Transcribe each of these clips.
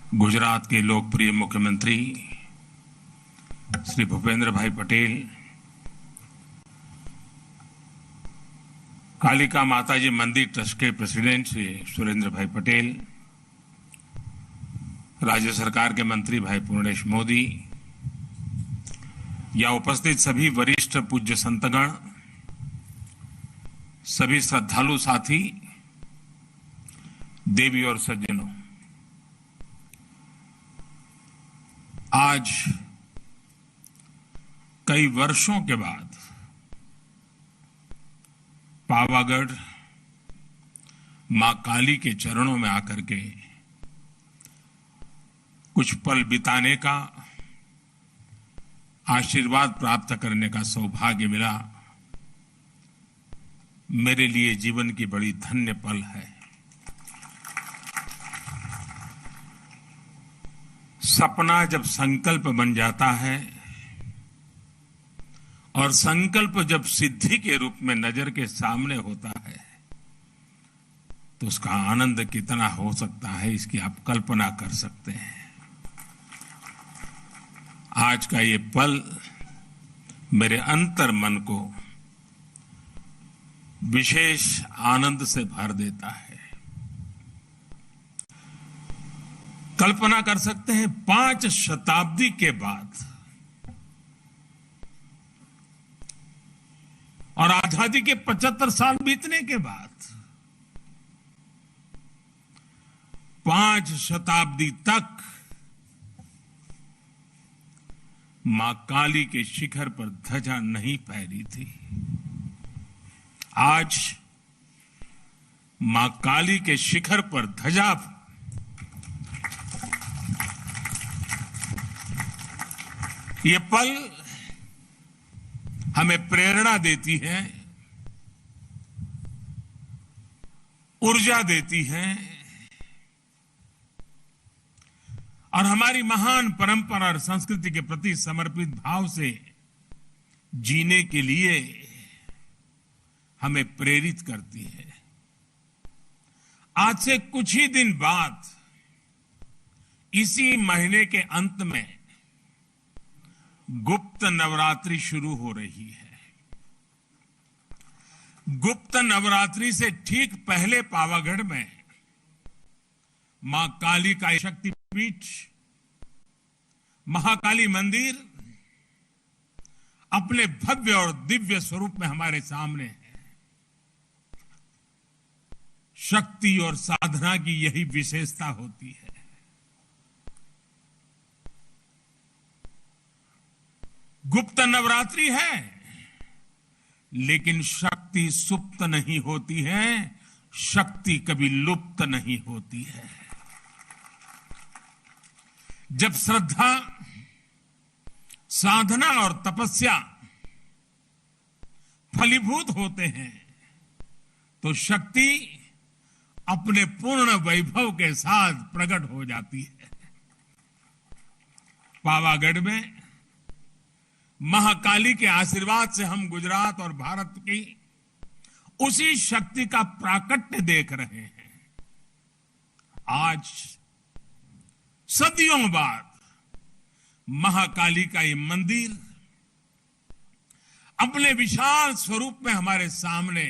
गुजरात के लोकप्रिय मुख्यमंत्री श्री भूपेंद्र भाई पटेल, कालिका माताजी मंदिर ट्रस्ट के प्रेसिडेंट श्री सुरेंद्र भाई पटेल, राज्य सरकार के मंत्री भाई पूर्णेश मोदी, या उपस्थित सभी वरिष्ठ पूज्य संतगण, सभी श्रद्धालु साथी, देवी और सज्जनों, आज कई वर्षों के बाद पावागढ़ मां काली के चरणों में आकर के कुछ पल बिताने का, आशीर्वाद प्राप्त करने का सौभाग्य मिला। मेरे लिए जीवन की बड़ी धन्य पल है। सपना जब संकल्प बन जाता है और संकल्प जब सिद्धि के रूप में नजर के सामने होता है तो उसका आनंद कितना हो सकता है, इसकी आप कल्पना कर सकते हैं। आज का ये पल मेरे अंतर मन को विशेष आनंद से भर देता है। कल्पना कर सकते हैं, 5 शताब्दी के बाद और आजादी के 75 साल बीतने के बाद 5 शताब्दी तक मां काली के शिखर पर ध्वजा नहीं फहरी थी। आज मां काली के शिखर पर ध्वजा, ये पल हमें प्रेरणा देती है, ऊर्जा देती है और हमारी महान परंपरा और संस्कृति के प्रति समर्पित भाव से जीने के लिए हमें प्रेरित करती है। आज से कुछ ही दिन बाद इसी महीने के अंत में गुप्त नवरात्रि शुरू हो रही है। गुप्त नवरात्रि से ठीक पहले पावागढ़ में मां काली का शक्तिपीठ महाकाली मंदिर अपने भव्य और दिव्य स्वरूप में हमारे सामने है। शक्ति और साधना की यही विशेषता होती है। गुप्त नवरात्रि है, लेकिन शक्ति सुप्त नहीं होती है, शक्ति कभी लुप्त नहीं होती है। जब श्रद्धा, साधना और तपस्या फलीभूत होते हैं तो शक्ति अपने पूर्ण वैभव के साथ प्रकट हो जाती है। पावागढ़ में महाकाली के आशीर्वाद से हम गुजरात और भारत की उसी शक्ति का प्राकट्य देख रहे हैं। आज सदियों बाद महाकाली का ये मंदिर अपने विशाल स्वरूप में हमारे सामने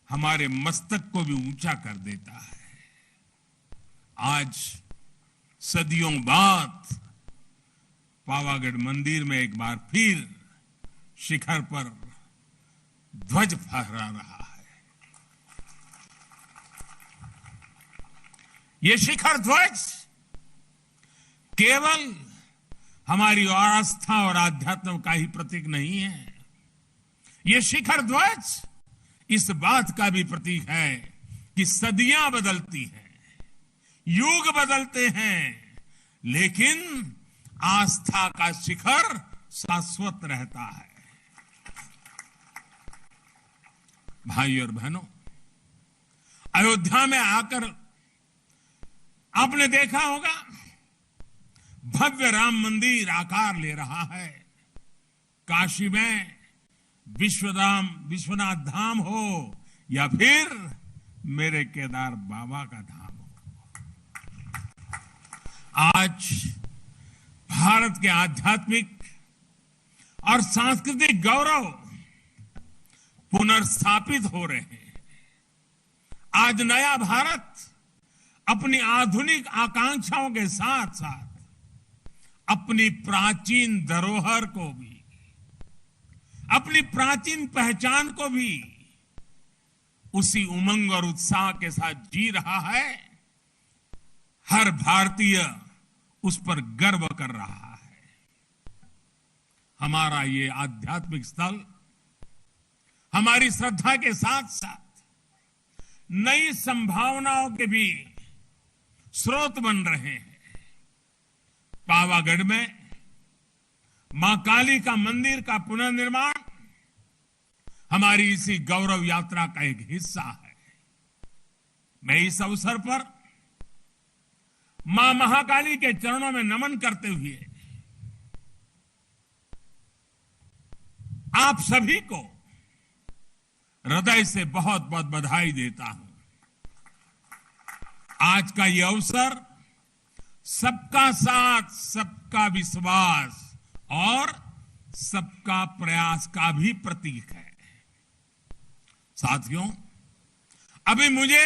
हमारे मस्तक को भी ऊंचा कर देता है। आज सदियों बाद पावागढ़ मंदिर में एक बार फिर शिखर पर ध्वज फहरा रहा है। ये शिखर ध्वज केवल हमारी आस्था और आध्यात्म का ही प्रतीक नहीं है। ये शिखर ध्वज इस बात का भी प्रतीक है कि सदियां बदलती हैं, युग बदलते हैं, लेकिन आस्था का शिखर शाश्वत रहता है। भाई और बहनों, अयोध्या में आकर आपने देखा होगा भव्य राम मंदिर आकार ले रहा है। काशी में विश्वनाथ धाम हो या फिर मेरे केदार बाबा का धाम हो। आज भारत के आध्यात्मिक और सांस्कृतिक गौरव पुनर्स्थापित हो रहे हैं। आज नया भारत अपनी आधुनिक आकांक्षाओं के साथ साथ अपनी प्राचीन धरोहर को भी, अपनी प्राचीन पहचान को भी उसी उमंग और उत्साह के साथ जी रहा है। हर भारतीय उस पर गर्व कर रहा है। हमारा ये आध्यात्मिक स्थल हमारी श्रद्धा के साथ साथ नई संभावनाओं के भी स्रोत बन रहे हैं। पावागढ़ में मां काली का मंदिर का पुनर्निर्माण हमारी इसी गौरव यात्रा का एक हिस्सा है। मैं इस अवसर पर मां महाकाली के चरणों में नमन करते हुए आप सभी को हृदय से बहुत बहुत बधाई देता हूं। आज का ये अवसर सबका साथ, सबका विश्वास और सबका प्रयास का भी प्रतीक है। साथियों, अभी मुझे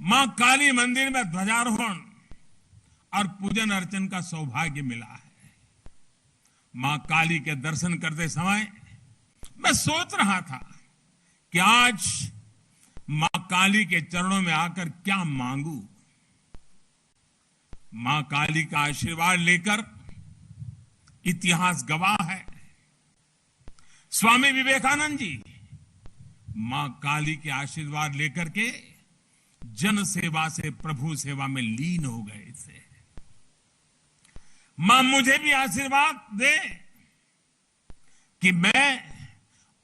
मां काली मंदिर में ध्वजारोहण और पूजन अर्चन का सौभाग्य मिला है। मां काली के दर्शन करते समय मैं सोच रहा था कि आज मां काली के चरणों में आकर क्या मांगू। मां काली का आशीर्वाद लेकर इतिहास गवाह है, स्वामी विवेकानंद जी मां काली के आशीर्वाद लेकर के जन सेवा से प्रभु सेवा में लीन हो गए थे। मां मुझे भी आशीर्वाद दे कि मैं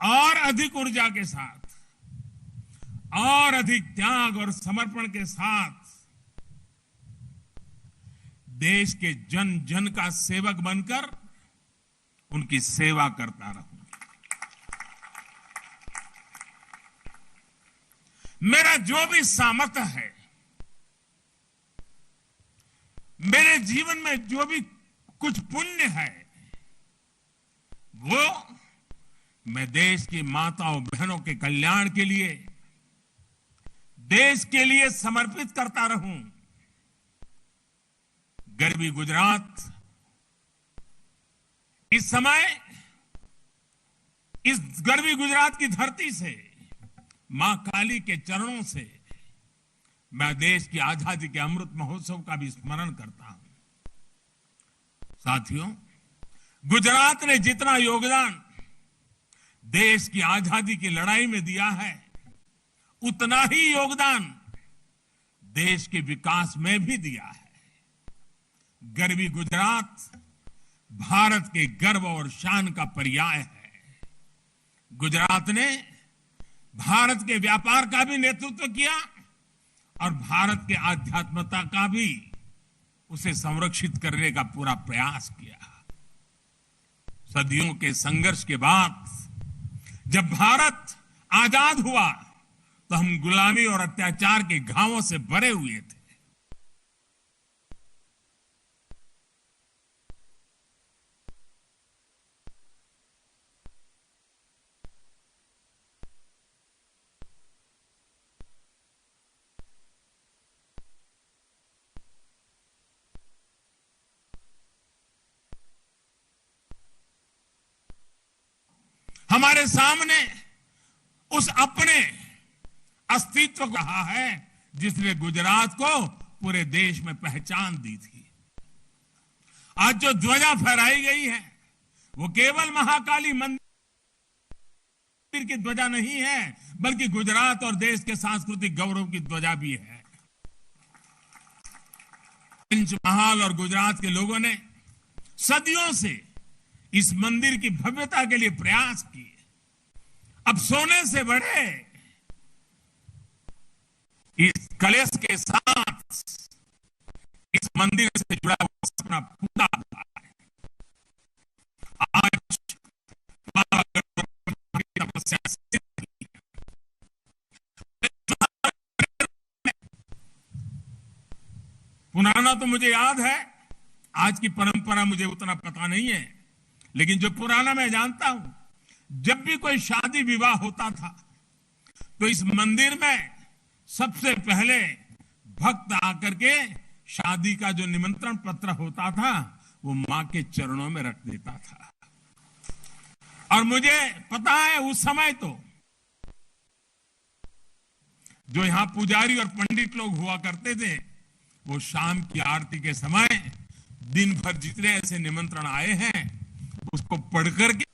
और अधिक ऊर्जा के साथ और अधिक त्याग और समर्पण के साथ देश के जन जन का सेवक बनकर उनकी सेवा करता रहूं। मेरा जो भी सामर्थ्य है, मेरे जीवन में जो भी कुछ पुण्य है, वो मैं देश की माताओं बहनों के कल्याण के लिए, देश के लिए समर्पित करता रहूं। गरवी गुजरात इस समय इस गरवी गुजरात की धरती से, मां काली के चरणों से मैं देश की आजादी के अमृत महोत्सव का भी स्मरण करता हूं। साथियों, गुजरात ने जितना योगदान देश की आजादी की लड़ाई में दिया है, उतना ही योगदान देश के विकास में भी दिया है। गरवी गुजरात भारत के गर्व और शान का पर्याय है। गुजरात ने भारत के व्यापार का भी नेतृत्व किया और भारत के आध्यात्मता का भी उसे संरक्षित करने का पूरा प्रयास किया। सदियों के संघर्ष के बाद जब भारत आजाद हुआ तो हम गुलामी और अत्याचार के घावों से भरे हुए थे। हमारे सामने उस अपने अस्तित्व को कहा है जिसने गुजरात को पूरे देश में पहचान दी थी। आज जो ध्वजा फहराई गई है वो केवल महाकाली मंदिर की ध्वजा नहीं है, बल्कि गुजरात और देश के सांस्कृतिक गौरव की ध्वजा भी है। पंचमहाल और गुजरात के लोगों ने सदियों से इस मंदिर की भव्यता के लिए प्रयास किए। अब सोने से बड़े इस कलश के साथ इस मंदिर से जुड़ा हुआ सपना पूरा हुआ है। आज तपस्या पुराना तो मुझे याद है, आज की परंपरा मुझे उतना पता नहीं है, लेकिन जो पुराना मैं जानता हूं, जब भी कोई शादी विवाह होता था तो इस मंदिर में सबसे पहले भक्त आकर के शादी का जो निमंत्रण पत्र होता था वो मां के चरणों में रख देता था। और मुझे पता है उस समय तो जो यहां पुजारी और पंडित लोग हुआ करते थे, वो शाम की आरती के समय दिन भर जितने ऐसे निमंत्रण आए हैं उसको पढ़कर के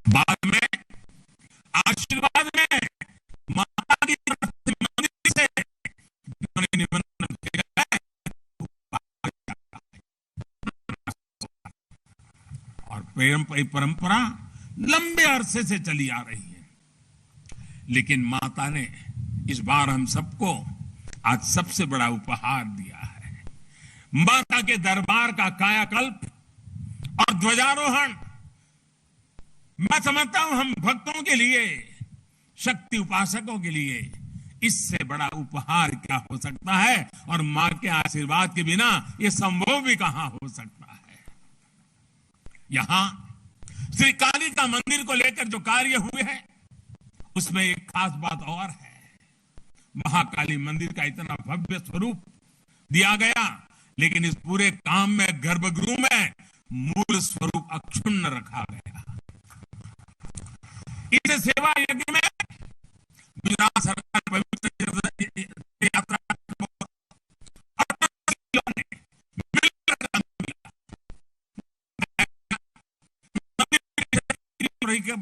बाद में आशीर्वाद में माता की तरफ से मंदिर से उन्होंने निमंत्रण भेजा है और परंपरा लंबे अरसे से चली आ रही है। लेकिन माता ने इस बार हम सबको आज सबसे बड़ा उपहार दिया है। माता के दरबार का कायाकल्प और ध्वजारोहण मैं समझता हूं हम भक्तों के लिए, शक्ति उपासकों के लिए इससे बड़ा उपहार क्या हो सकता है। और मां के आशीर्वाद के बिना यह संभव भी कहां हो सकता है। यहां श्री काली का मंदिर को लेकर जो कार्य हुए हैं उसमें एक खास बात और है। महाकाली मंदिर का इतना भव्य स्वरूप दिया गया, लेकिन इस पूरे काम में गर्भगृह में मूल स्वरूप अक्षुण्ण रखा गया। इस सेवा यज्ञ में गुजरात सरकार पवित्र यात्रा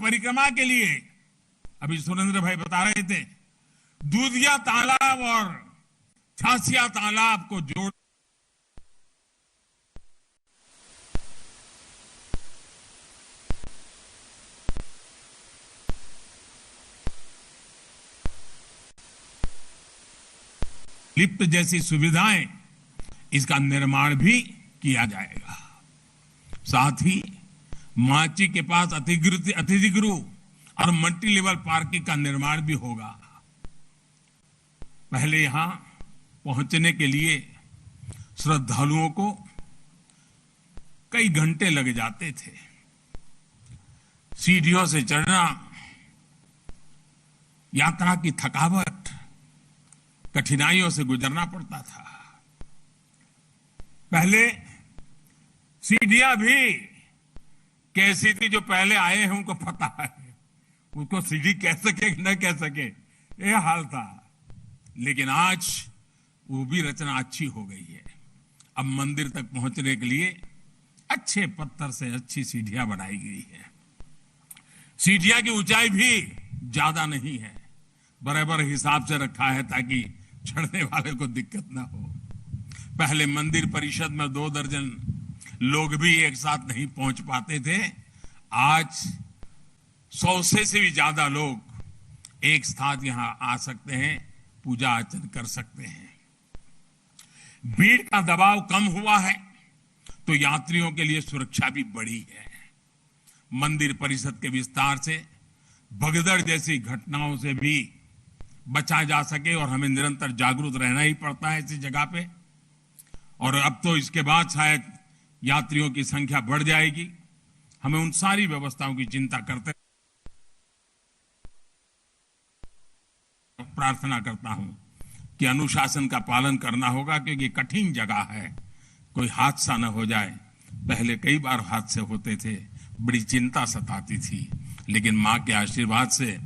परिक्रमा के लिए, अभी सुरेंद्र भाई बता रहे थे, दूधिया तालाब और छासिया तालाब को जोड़ लिफ्ट जैसी सुविधाएं, इसका निर्माण भी किया जाएगा। साथ ही माची के पास अतिथि गृह और मल्टी लेवल पार्किंग का निर्माण भी होगा। पहले यहां पहुंचने के लिए श्रद्धालुओं को कई घंटे लग जाते थे। सीढ़ियों से चढ़ना, यात्रा की थकावट, कठिनाइयों से गुजरना पड़ता था। पहले सीढ़ियां भी कैसी थी, जो पहले आए हैं उनको पता है, उसको सीढ़ी कह सके न कह सके, ये हाल था। लेकिन आज वो भी रचना अच्छी हो गई है। अब मंदिर तक पहुंचने के लिए अच्छे पत्थर से अच्छी सीढ़ियां बनाई गई है। सीढ़ियां की ऊंचाई भी ज्यादा नहीं है, बराबर हिसाब से रखा है ताकि चढ़ने वाले को दिक्कत ना हो। पहले मंदिर परिषद में 2 दर्जन लोग भी एक साथ नहीं पहुंच पाते थे। आज 100 से भी ज्यादा लोग एक साथ यहां आ सकते हैं, पूजा अर्चन कर सकते हैं। भीड़ का दबाव कम हुआ है तो यात्रियों के लिए सुरक्षा भी बढ़ी है। मंदिर परिषद के विस्तार से भगदड़ जैसी घटनाओं से भी बचा जा सके, और हमें निरंतर जागरूक रहना ही पड़ता है इसी जगह पे। और अब तो इसके बाद शायद यात्रियों की संख्या बढ़ जाएगी। हमें उन सारी व्यवस्थाओं की चिंता करते प्रार्थना करता हूं कि अनुशासन का पालन करना होगा, क्योंकि कठिन जगह है, कोई हादसा न हो जाए। पहले कई बार हादसे होते थे, बड़ी चिंता सताती थी, लेकिन मां के आशीर्वाद से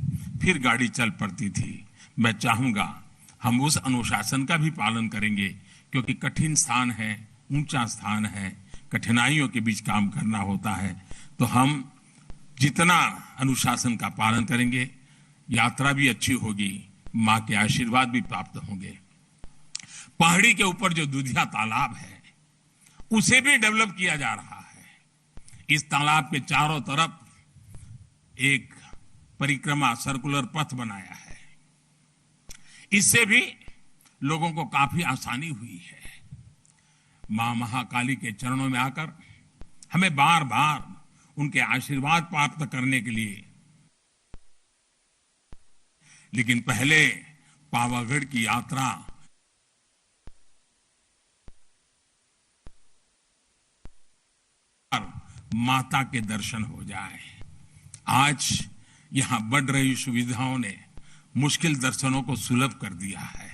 फिर गाड़ी चल पड़ती थी। मैं चाहूंगा हम उस अनुशासन का भी पालन करेंगे, क्योंकि कठिन स्थान है, ऊंचा स्थान है, कठिनाइयों के बीच काम करना होता है। तो हम जितना अनुशासन का पालन करेंगे, यात्रा भी अच्छी होगी, मां के आशीर्वाद भी प्राप्त होंगे। पहाड़ी के ऊपर जो दूधिया तालाब है उसे भी डेवलप किया जा रहा है। इस तालाब के चारों तरफ एक परिक्रमा सर्कुलर पथ बनाया है। इससे भी लोगों को काफी आसानी हुई है। मां महाकाली के चरणों में आकर हमें बार बार उनके आशीर्वाद प्राप्त करने के लिए, लेकिन पहले पावागढ़ की यात्रा माता के दर्शन हो जाए। आज यहां बढ़ रही सुविधाओं ने मुश्किल दर्शनों को सुलभ कर दिया है।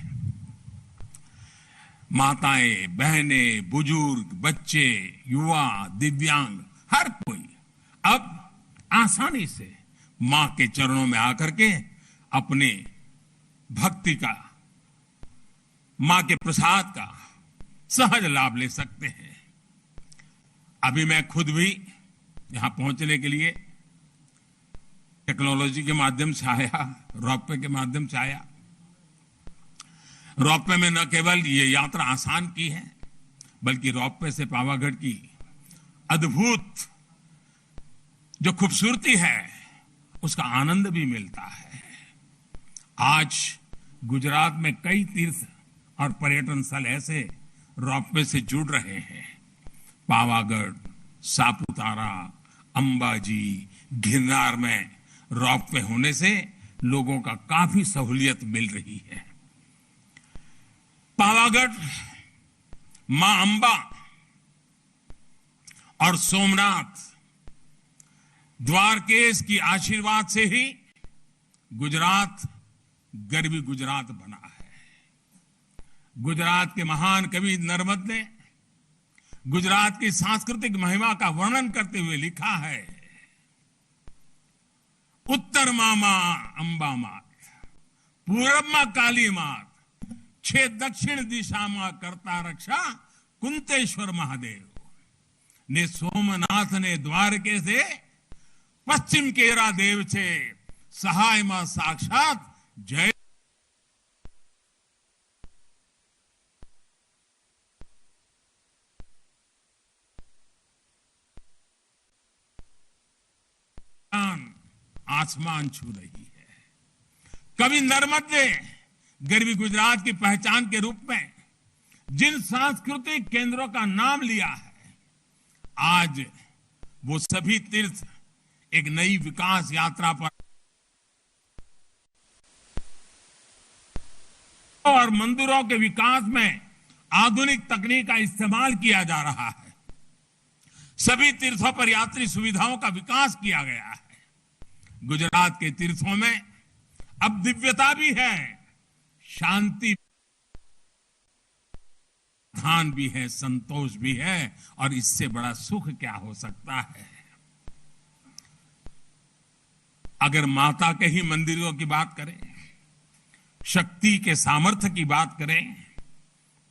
माताएं, बहनें, बुजुर्ग, बच्चे, युवा, दिव्यांग, हर कोई अब आसानी से मां के चरणों में आकर के अपने भक्ति का, मां के प्रसाद का सहज लाभ ले सकते हैं। अभी मैं खुद भी यहां पहुंचने के लिए टेक्नोलॉजी के माध्यम से आया, रोपवे के माध्यम से आया। रोपवे में न केवल ये यात्रा आसान की है, बल्कि रोपवे से पावागढ़ की अद्भुत जो खूबसूरती है उसका आनंद भी मिलता है। आज गुजरात में कई तीर्थ और पर्यटन स्थल ऐसे रोपवे से जुड़ रहे हैं। पावागढ़, सापुतारा, अंबाजी, गिरनार में रोपवे होने से लोगों का काफी सहूलियत मिल रही है। पावागढ़ मां अंबा और सोमनाथ द्वारकेश की आशीर्वाद से ही गुजरात गरवी गुजरात बना है। गुजरात के महान कवि नर्मद ने गुजरात की सांस्कृतिक महिमा का वर्णन करते हुए लिखा है, उत्तर मामा अंबा मात, पूरब मां काली मात, छे दक्षिण दिशा मां करता रक्षा कुंतेश्वर महादेव ने सोमनाथ ने द्वारके से पश्चिम केरा देव छे सहाय मां साक्षात जय। आसमान छू रही है। कवि नर्मद ने गरवी गुजरात की पहचान के रूप में जिन सांस्कृतिक केंद्रों का नाम लिया है, आज वो सभी तीर्थ एक नई विकास यात्रा पर और मंदिरों के विकास में आधुनिक तकनीक का इस्तेमाल किया जा रहा है। सभी तीर्थों पर यात्री सुविधाओं का विकास किया गया है। गुजरात के तीर्थों में अब दिव्यता भी है, शांति धान भी है, संतोष भी है, और इससे बड़ा सुख क्या हो सकता है। अगर माता के ही मंदिरों की बात करें, शक्ति के सामर्थ्य की बात करें,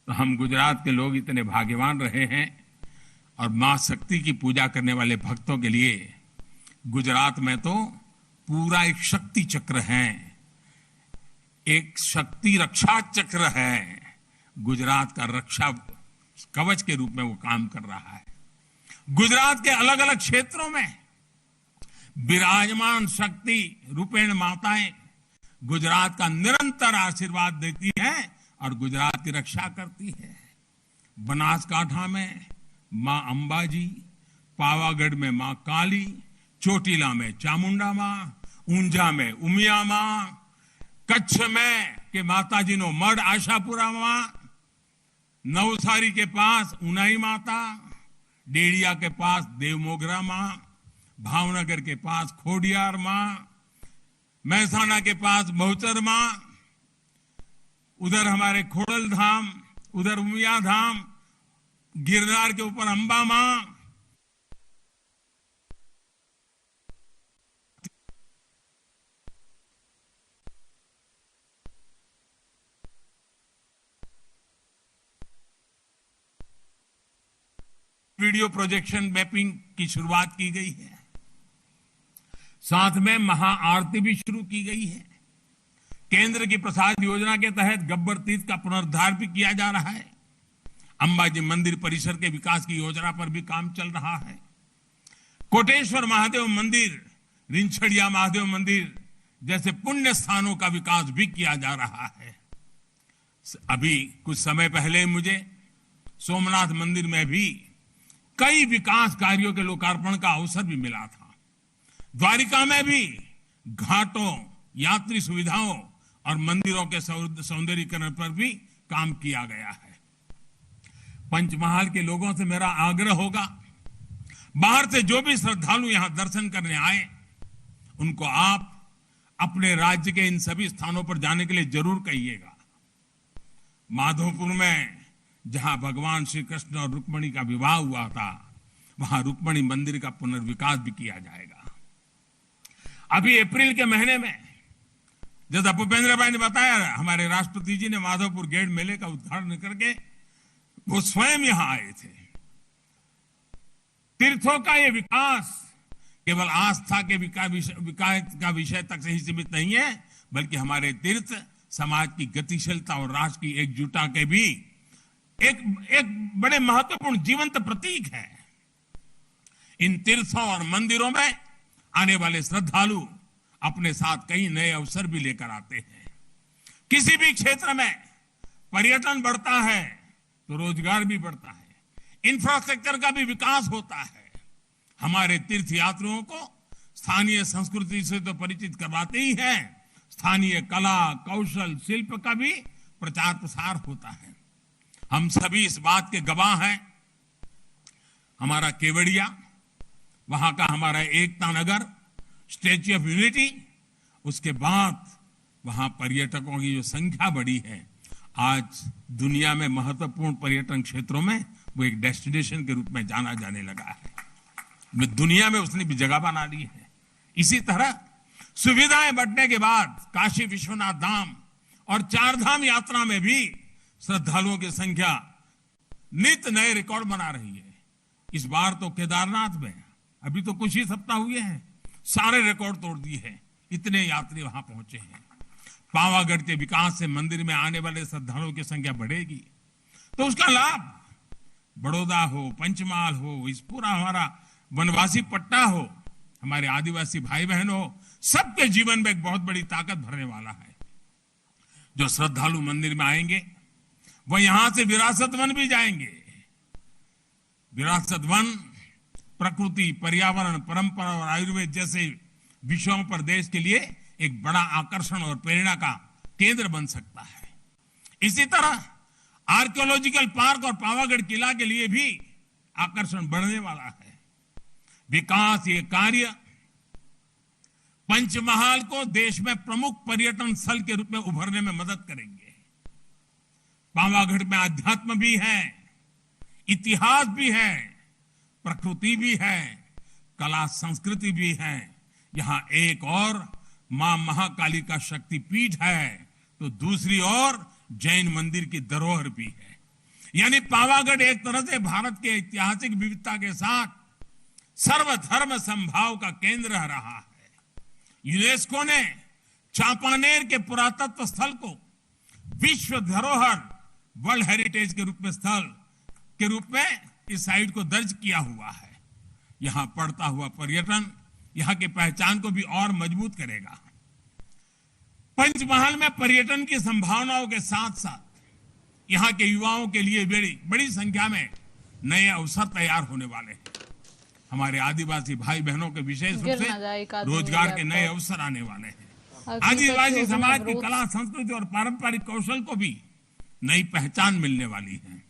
तो हम गुजरात के लोग इतने भाग्यवान रहे हैं। और मां शक्ति की पूजा करने वाले भक्तों के लिए गुजरात में तो पूरा एक शक्ति चक्र है, एक शक्ति रक्षा चक्र है। गुजरात का रक्षा कवच के रूप में वो काम कर रहा है। गुजरात के अलग अलग क्षेत्रों में विराजमान शक्ति रूपेण माताएं गुजरात का निरंतर आशीर्वाद देती है और गुजरात की रक्षा करती है। बनासकांठा में मां अंबाजी, पावागढ़ में मां काली, चोटीला में चामुंडा मां, ऊंझा में उमिया मां, कच्छ में के माताजी नो मढ़ आशापुरा मां, नवसारी के पास उनाई माता, डेड़िया के पास देवमोगरा मां, भावनगर के पास खोडियार मां, महसाना के पास बहुचर मां, उधर हमारे खोड़ल धाम, उधर उमिया धाम, गिरनार के ऊपर अंबा मां। वीडियो प्रोजेक्शन मैपिंग की शुरुआत की गई है। साथ में महाआरती भी शुरू की गई है। केंद्र की प्रसाद योजना के तहत गब्बर तीर्थ का पुनरुद्धार भी किया जा रहा है। अंबाजी मंदिर परिसर के विकास की योजना पर भी काम चल रहा है। कोटेश्वर महादेव मंदिर, रिंछड़िया महादेव मंदिर जैसे पुण्य स्थानों का विकास भी किया जा रहा है। अभी कुछ समय पहले मुझे सोमनाथ मंदिर में भी कई विकास कार्यों के लोकार्पण का अवसर भी मिला था। द्वारिका में भी घाटों, यात्री सुविधाओं और मंदिरों के सौंदर्यीकरण पर भी काम किया गया है। पंचमहाल के लोगों से मेरा आग्रह होगा, बाहर से जो भी श्रद्धालु यहां दर्शन करने आए, उनको आप अपने राज्य के इन सभी स्थानों पर जाने के लिए जरूर कहिएगा। माधोपुर में जहां भगवान श्री कृष्ण और रुक्मिणी का विवाह हुआ था, वहां रुक्मिणी मंदिर का पुनर्विकास भी किया जाएगा। अभी अप्रैल के महीने में जैसा भूपेंद्र भाई ने बताया, हमारे राष्ट्रपति जी ने माधोपुर गेट मेले का उद्घाटन करके वो स्वयं यहां आए थे। तीर्थों का ये विकास केवल आस्था के विकास का विषय तक से ही सीमित नहीं है, बल्कि हमारे तीर्थ समाज की गतिशीलता और राष्ट्र की एकजुटता के भी एक बड़े महत्वपूर्ण जीवंत प्रतीक है। इन तीर्थों और मंदिरों में आने वाले श्रद्धालु अपने साथ कई नए अवसर भी लेकर आते हैं। किसी भी क्षेत्र में पर्यटन बढ़ता है तो रोजगार भी बढ़ता है, इंफ्रास्ट्रक्चर का भी विकास होता है। हमारे तीर्थ यात्रियों को स्थानीय संस्कृति से तो परिचित करवाते ही हैं, स्थानीय कला, कौशल, शिल्प का भी प्रचार प्रसार होता है। हम सभी इस बात के गवाह हैं। हमारा केवड़िया, वहां का हमारा Ekta Nagar, statue of unity, उसके बाद वहां पर्यटकों की जो संख्या बढ़ी है, आज दुनिया में महत्वपूर्ण पर्यटन क्षेत्रों में वो एक डेस्टिनेशन के रूप में जाना जाने लगा है। दुनिया में उसने भी जगह बना ली है। इसी तरह सुविधाएं बढ़ने के बाद काशी विश्वनाथ धाम और चारधाम यात्रा में भी श्रद्धालुओं की संख्या नित नए रिकॉर्ड बना रही है। इस बार तो केदारनाथ में अभी तो कुछ ही सप्ताह हुए हैं, सारे रिकॉर्ड तोड़ दिए हैं, इतने यात्री वहां पहुंचे हैं। पावागढ़ के विकास से मंदिर में आने वाले श्रद्धालुओं की संख्या बढ़ेगी, तो उसका लाभ बड़ौदा हो, पंचमहाल हो, इस पूरा हमारा वनवासी पट्टा हो, हमारे आदिवासी भाई बहन हो, सबके जीवन में एक बहुत बड़ी ताकत भरने वाला है। जो श्रद्धालु मंदिर में आएंगे वो यहां से विरासत वन भी जाएंगे। विरासत वन प्रकृति, पर्यावरण, परंपरा और आयुर्वेद जैसे विषयों पर देश के लिए एक बड़ा आकर्षण और प्रेरणा का केंद्र बन सकता है। इसी तरह आर्कियोलॉजिकल पार्क और पावागढ़ किला के लिए भी आकर्षण बढ़ने वाला है। विकास ये कार्य पंचमहाल को देश में प्रमुख पर्यटन स्थल के रूप में उभरने में मदद करेंगे। पावागढ़ में अध्यात्म भी है, इतिहास भी है, प्रकृति भी है, कला संस्कृति भी है। यहां एक और मां महाकाली का शक्तिपीठ है, तो दूसरी ओर जैन मंदिर की धरोहर भी है। यानी पावागढ़ एक तरह से भारत के ऐतिहासिक विविधता के साथ सर्वधर्म समभाव का केंद्र रहा है। यूनेस्को ने चांपानेर के पुरातत्व स्थल को विश्व धरोहर वर्ल्ड हेरिटेज के रूप में इस साइट को दर्ज किया हुआ है। यहां बढ़ता हुआ पर्यटन यहां की पहचान को भी और मजबूत करेगा। पंचमहाल में पर्यटन की संभावनाओं के साथ साथ यहां के युवाओं के लिए बड़ी संख्या में नए अवसर तैयार होने वाले हैं। हमारे आदिवासी भाई बहनों के विशेष रूप से रोजगार के नए अवसर आने वाले हैं। आदिवासी समाज की कला, संस्कृति और पारंपरिक कौशल को भी नई पहचान मिलने वाली है।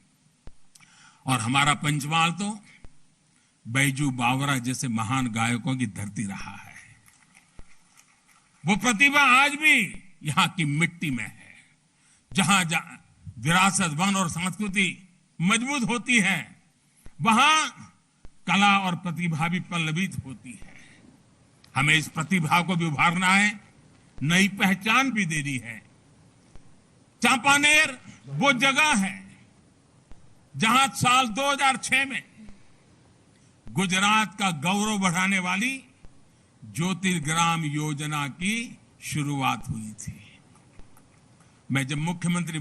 और हमारा पंचमहाल तो बैजू बावरा जैसे महान गायकों की धरती रहा है। वो प्रतिभा आज भी यहां की मिट्टी में है। जहां विरासत, वन और संस्कृति मजबूत होती है, वहां कला और प्रतिभा भी पल्लवित होती है। हमें इस प्रतिभा को भी उभारना है, नई पहचान भी देनी है। चांपानेर वो जगह है जहां साल 2006 में गुजरात का गौरव बढ़ाने वाली ज्योतिर्ग्राम योजना की शुरुआत हुई थी। मैं जब मुख्यमंत्री